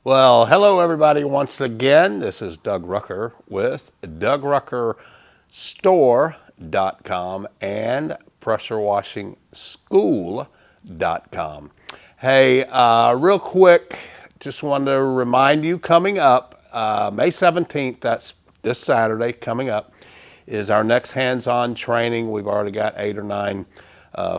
Well, hello everybody once again. This is Doug Rucker with DougRuckerStore.com and PressureWashingSchool.com. Hey, real quick, just wanted to remind you, coming up May 17th, that's this Saturday coming up, is our next hands-on training. We've already got 8 or 9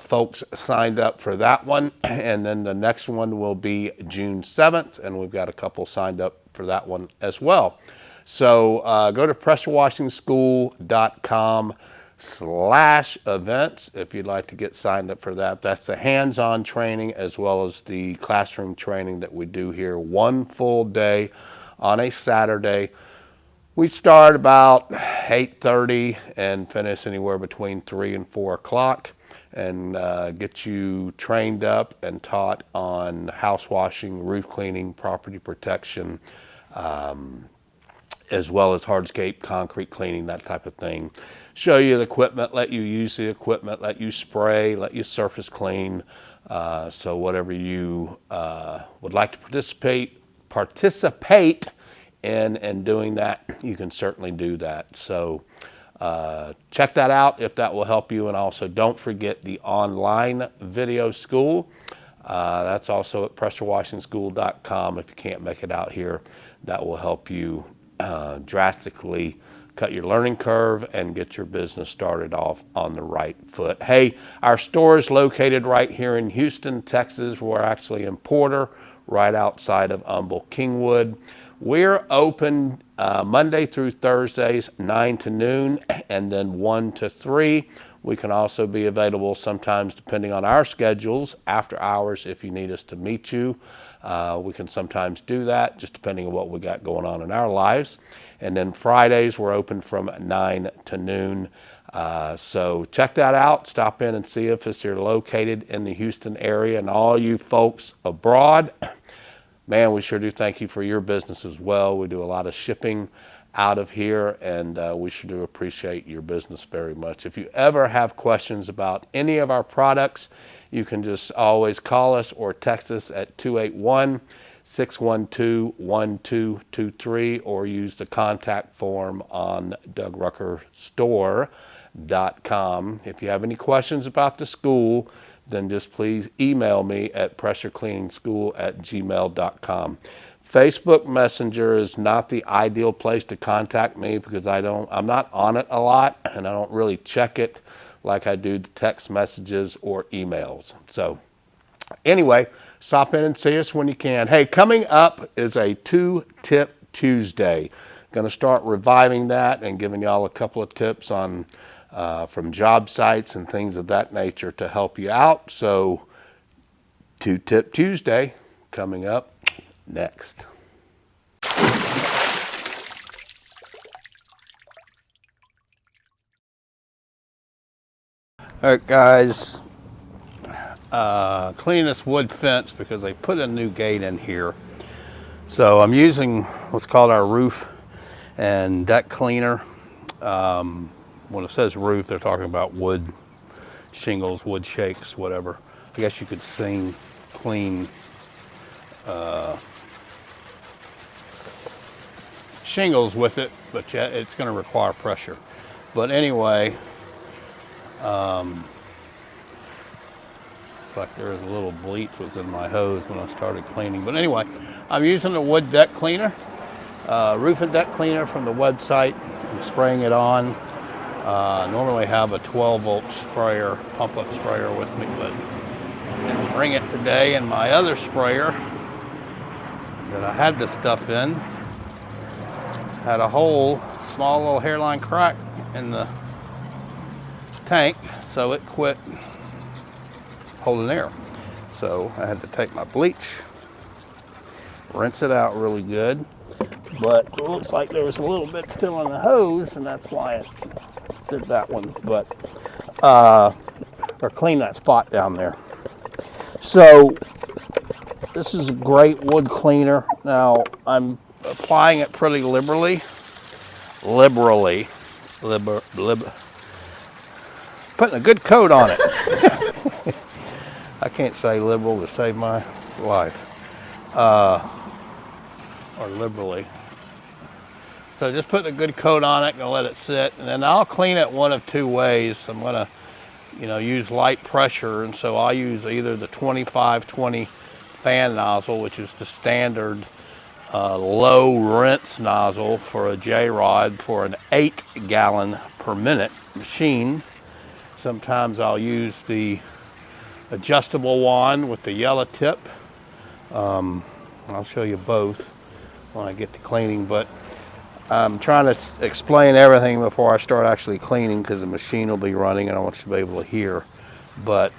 folks signed up for that one, and then the next one will be June 7th, and we've got a couple signed up for that one as well. So go to PressureWashingSchool.com/events if you'd like to get signed up for that. That's the hands-on training as well as the classroom training that we do here, one full day on a Saturday. We start about 8:30 and finish anywhere between 3 and 4 o'clock, and get you trained up and taught on house washing, roof cleaning, property protection, as well as hardscape, concrete cleaning, that type of thing. Show you the equipment, let you use the equipment, let you spray, let you surface clean. So whatever you would like to participate in doing that, you can certainly do that. So check that out if that will help you. And also don't forget the online video school. That's also at PressureWashingSchool.com. If you can't make it out here, that will help you drastically cut your learning curve and get your business started off on the right foot. Hey, our store is located right here in Houston, Texas. We're actually in Porter, right outside of Humble-Kingwood. We're open Monday through Thursdays, 9 to noon, and then 1 to 3. We can also be available sometimes, depending on our schedules, after hours if you need us to meet you. We can sometimes do that, just depending on what we got going on in our lives. And then Fridays, we're open from 9 to noon. So check that out. Stop in and see if you're located in the Houston area. And all you folks abroad, man, we sure do thank you for your business as well. We do a lot of shipping out of here, and we sure do appreciate your business very much. If you ever have questions about any of our products, you can just always call us or text us at 281-612-1223, or use the contact form on DougRuckerStore.com. If you have any questions about the school, then just please email me at pressurecleaningschool@gmail.com. Facebook Messenger is not the ideal place to contact me because I'm not on it a lot, and I don't really check it like I do the text messages or emails. So anyway, stop in and see us when you can. Hey, coming up is a 2-Tip Tuesday. Going to start reviving that and giving y'all a couple of tips on from job sites and things of that nature to help you out. So 2-Tip Tuesday coming up next. All right, guys, cleaning this wood fence because they put a new gate in here. So I'm using what's called our roof and deck cleaner. When it says roof, they're talking about wood shingles, wood shakes, whatever. I guess you could clean shingles with it, but yeah, it's going to require pressure. But anyway, it's like there was a little bleach was in my hose when I started cleaning. But anyway, I'm using the wood deck cleaner, roof and deck cleaner from the website. I'm spraying it on. Normally have a 12-volt sprayer, pump-up sprayer with me, but I didn't bring it today. And my other sprayer that I had this stuff in had a hole, small little hairline crack in the tank, so it quit holding air. So I had to take my bleach, rinse it out really good, but it looks like there was a little bit still in the hose, and that's why it did that one. But or clean that spot down there. So this is a great wood cleaner. Now I'm applying it pretty liberally, putting a good coat on it. I can't say liberal to save my life. or liberally. So just put a good coat on it and let it sit, and then I'll clean it one of two ways. I'm gonna, use light pressure, and so I'll use either the 25-20 fan nozzle, which is the standard low rinse nozzle for a J-rod for an 8-gallon per minute machine. Sometimes I'll use the adjustable one with the yellow tip. I'll show you both when I get to cleaning, but I'm trying to explain everything before I start actually cleaning because the machine will be running and I want you to be able to hear. But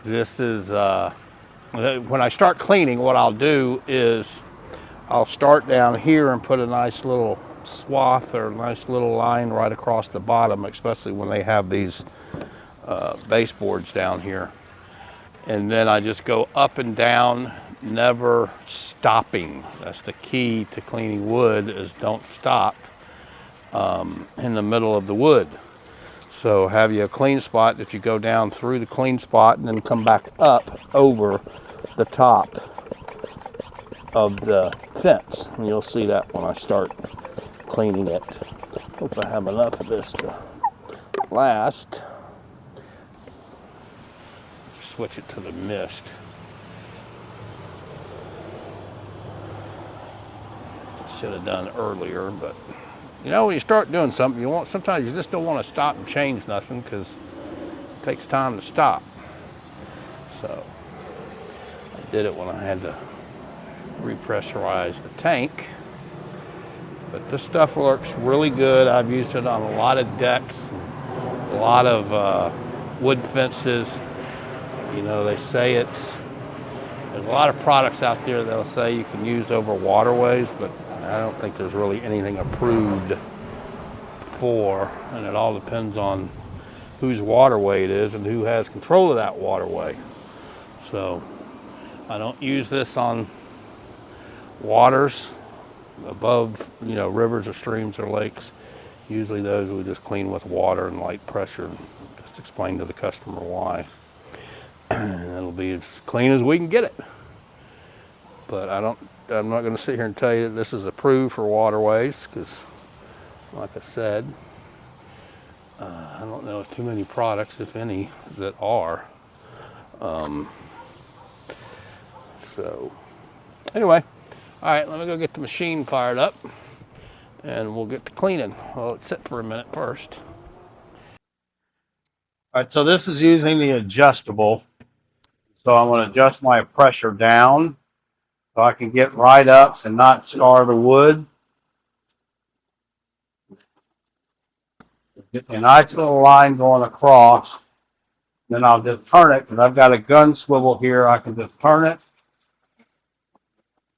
this is, when I start cleaning, what I'll do is I'll start down here and put a nice little swath or a nice little line right across the bottom, especially when they have these baseboards down here. And then I just go up and down, never stopping. That's the key to cleaning wood, is don't stop in the middle of the wood. So have you a clean spot that you go down through the clean spot and then come back up over the top of the fence. And you'll see that when I start cleaning it. Hope I have enough of this to last. Switch it to the mist. Should have done earlier, but when you start doing something, sometimes you just don't want to stop and change nothing because it takes time to stop. So I did it when I had to repressurize the tank. But this stuff works really good. I've used it on a lot of decks, a lot of wood fences. They say there's a lot of products out there that'll say you can use over waterways, but I don't think there's really anything approved for, and it all depends on whose waterway it is and who has control of that waterway. So I don't use this on waters above, rivers or streams or lakes. Usually those we just clean with water and light pressure and just explain to the customer why. And it'll be as clean as we can get it. But I'm not going to sit here and tell you that this is approved for waterways because, like I said, I don't know too many products, if any, that are. So, anyway, all right, let me go get the machine fired up and we'll get to cleaning. Well, let's sit for a minute first. All right, so this is using the adjustable. So I'm going to adjust my pressure down so I can get right ups and not scar the wood. Get a nice little line going across. Then I'll just turn it because I've got a gun swivel here. I can just turn it,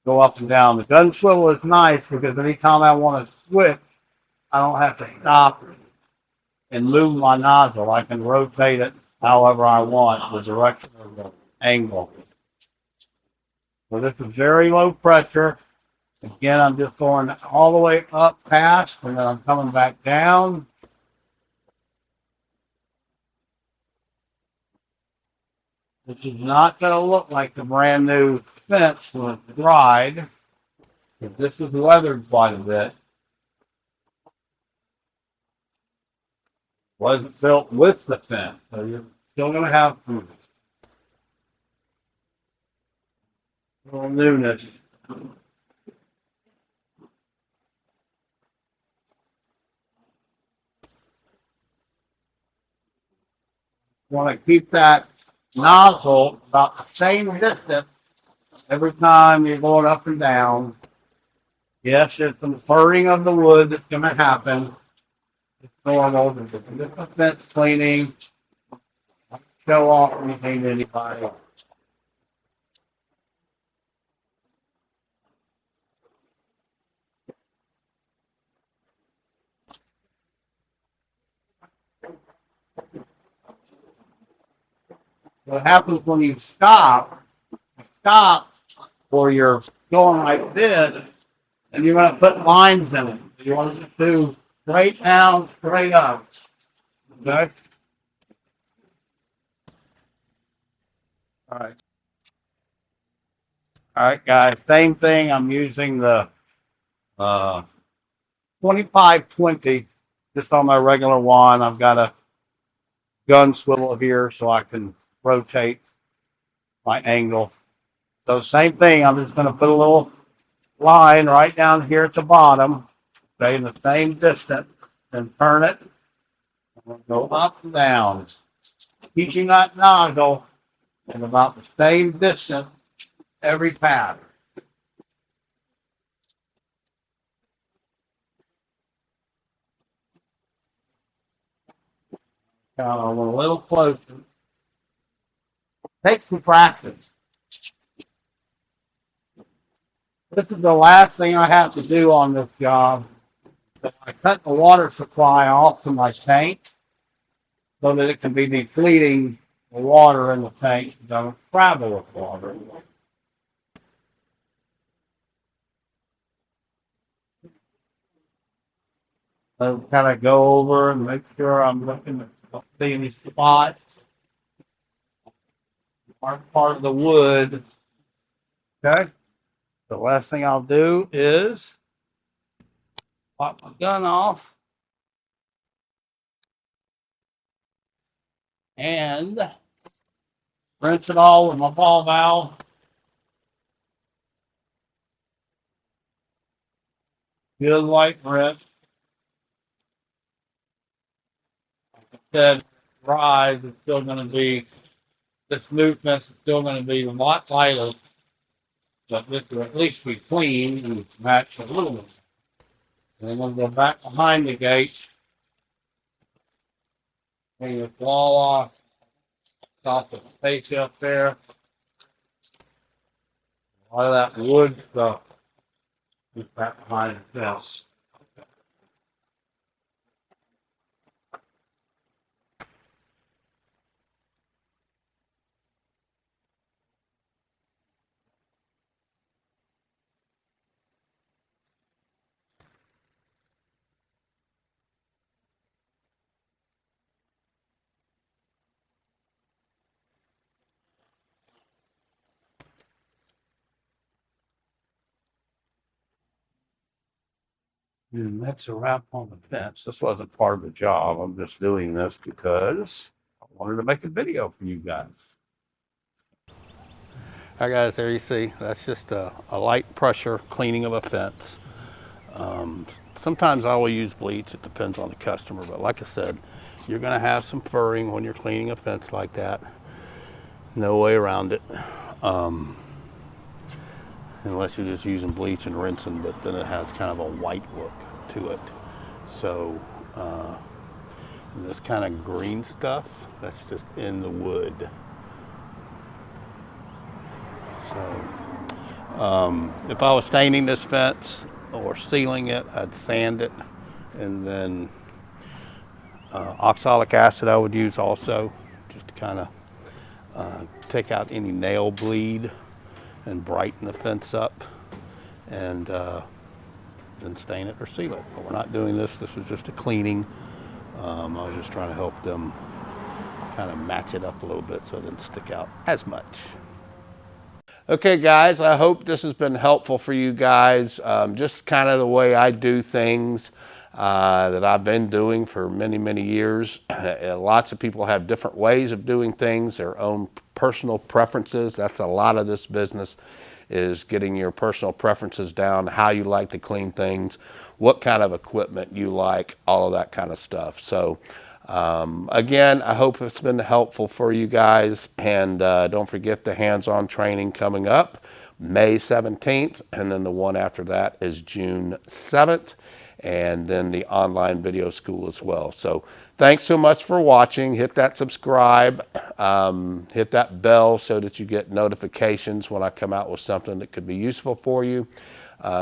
go up and down. The gun swivel is nice because anytime I want to switch, I don't have to stop and move my nozzle. I can rotate it however I want, the direction or the angle. So this is very low pressure. Again, I'm just going all the way up past, and then I'm coming back down. This is not going to look like the brand new fence when it's dried. This is weathered quite a bit. Wasn't built with the fence, so you're still going to have some little newness. Want to keep that nozzle about the same distance every time you're going up and down. Yes, there's some furring of the wood that's going to happen. It's normal. There's a fence cleaning. Show off anything to anybody. What happens when you stop or you're going like this, and you're going to put lines in it. You want to do straight down, straight up. Okay? All right. All right, guys. Same thing. I'm using the 2520 just on my regular wand. I've got a gun swivel here so I can rotate my angle. So same thing. I'm just going to put a little line right down here at the bottom, stay in the same distance, and turn it. And go up and down, keeping that nozzle in about the same distance every pass. A little closer. Takes some practice. This is the last thing I have to do on this job. I cut the water supply off to my tank so that it can be depleting the water in the tank so don't travel with water. So kind of go over and make sure I'm looking at any spots. Part of the wood. Okay. The last thing I'll do is pop my gun off and rinse it all with my ball valve. Good light rinse. Like I said, rise is still going to be, the smoothness is still going to be a lot lighter, but this will at least be clean and match a little bit. And then we'll go back behind the gate. Bring the wall off, off the space up there. A lot of that wood stuff is back behind the fence. And that's a wrap on the fence. This wasn't part of the job. I'm just doing this because I wanted to make a video for you guys. All right, guys, there you see, that's just a light pressure cleaning of a fence. Sometimes I will use bleach, it depends on the customer, but like I said, you're gonna have some furring when you're cleaning a fence like that. No way around it. Unless you're just using bleach and rinsing, but then it has kind of a white look to it. So this kind of green stuff, that's just in the wood. So if I was staining this fence or sealing it, I'd sand it, and then oxalic acid I would use also, just to kind of take out any nail bleed and brighten the fence up, and then stain it or seal it. But we're not doing this. This was just a cleaning. I was just trying to help them kind of match it up a little bit so it didn't stick out as much. Okay, guys, I hope this has been helpful for you guys. Just kind of the way I do things that I've been doing for many, many years. Lots of people have different ways of doing things, their own personal preferences. That's a lot of this business, is getting your personal preferences down, how you like to clean things, what kind of equipment you like, all of that kind of stuff. So again, I hope it's been helpful for you guys, and don't forget the hands-on training coming up May 17th, and then the one after that is June 7th, and then the online video school as well. So thanks so much for watching. Hit that subscribe, hit that bell so that you get notifications when I come out with something that could be useful for you.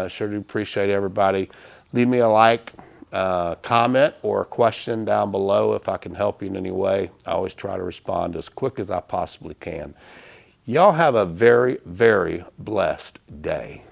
Sure do appreciate everybody. Leave me a like, comment, or a question down below if I can help you in any way. I always try to respond as quick as I possibly can. Y'all have a very, very blessed day.